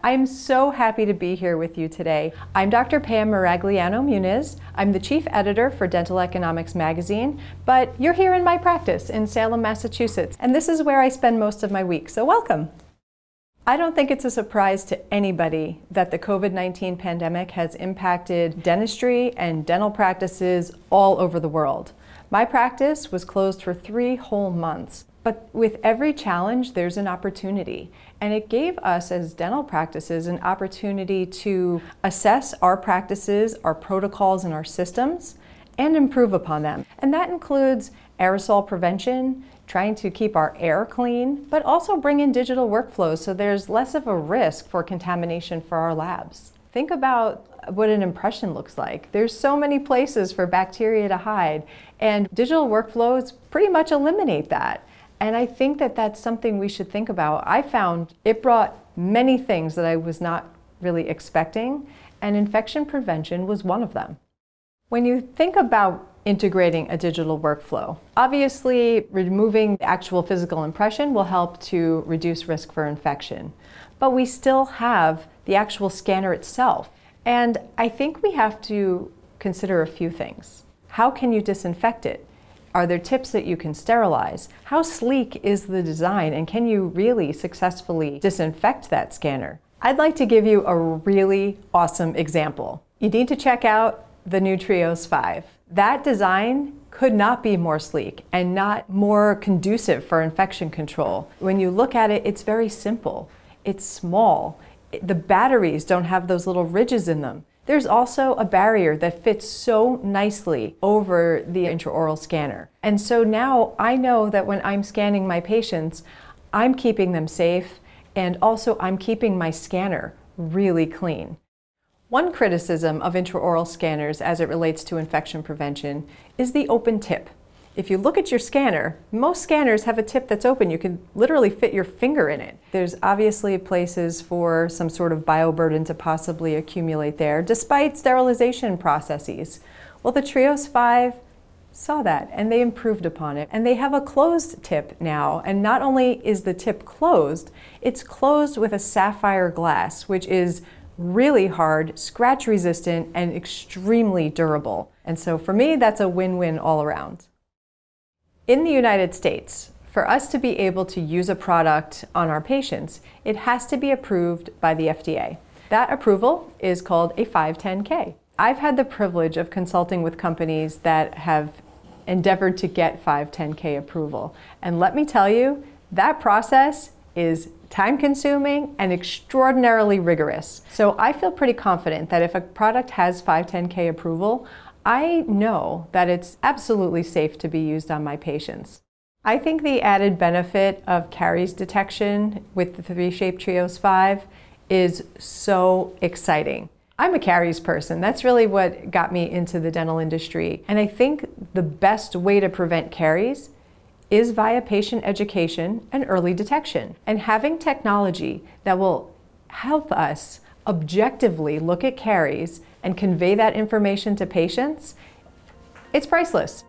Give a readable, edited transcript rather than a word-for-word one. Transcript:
I'm so happy to be here with you today. I'm Dr. Marigliano Muniz. I'm the chief editor for Dental Economics magazine, but you're here in my practice in Salem, Massachusetts, and this is where I spend most of my week, so welcome. I don't think it's a surprise to anybody that the COVID-19 pandemic has impacted dentistry and dental practices all over the world. My practice was closed for 3 whole months, but with every challenge, there's an opportunity. And it gave us as dental practices an opportunity to assess our practices, our protocols, and our systems, and improve upon them. And that includes aerosol prevention, trying to keep our air clean, but also bring in digital workflows so there's less of a risk for contamination for our labs. Think about what an impression looks like. There's so many places for bacteria to hide, and digital workflows pretty much eliminate that. And I think that that's something we should think about. I found it brought many things that I was not really expecting, and infection prevention was one of them. When you think about integrating a digital workflow, obviously removing the actual physical impression will help to reduce risk for infection. But we still have the actual scanner itself. And I think we have to consider a few things. How can you disinfect it? Are there tips that you can sterilize? How sleek is the design, and can you really successfully disinfect that scanner? I'd like to give you a really awesome example. You need to check out the new TRIOS 5. That design could not be more sleek and not more conducive for infection control. When you look at it, it's very simple. It's small. The batteries don't have those little ridges in them. There's also a barrier that fits so nicely over the intraoral scanner. And so now I know that when I'm scanning my patients, I'm keeping them safe, and also I'm keeping my scanner really clean. One criticism of intraoral scanners as it relates to infection prevention is the open tip. If you look at your scanner, most scanners have a tip that's open. You can literally fit your finger in it. There's obviously places for some sort of bioburden to possibly accumulate there, despite sterilization processes. Well, the TRIOS 5 saw that, and they improved upon it. And they have a closed tip now, and not only is the tip closed, it's closed with a sapphire glass, which is really hard, scratch resistant, and extremely durable. And so for me, that's a win-win all around. In the United States, for us to be able to use a product on our patients, it has to be approved by the FDA. That approval is called a 510(k). I've had the privilege of consulting with companies that have endeavored to get 510(k) approval. And let me tell you, that process is time-consuming and extraordinarily rigorous. So I feel pretty confident that if a product has 510(k) approval, I know that it's absolutely safe to be used on my patients. I think the added benefit of caries detection with the 3-Shape TRIOS 5 is so exciting. I'm a caries person. That's really what got me into the dental industry. And I think the best way to prevent caries is via patient education and early detection. And having technology that will help us objectively look at caries and convey that information to patients, it's priceless.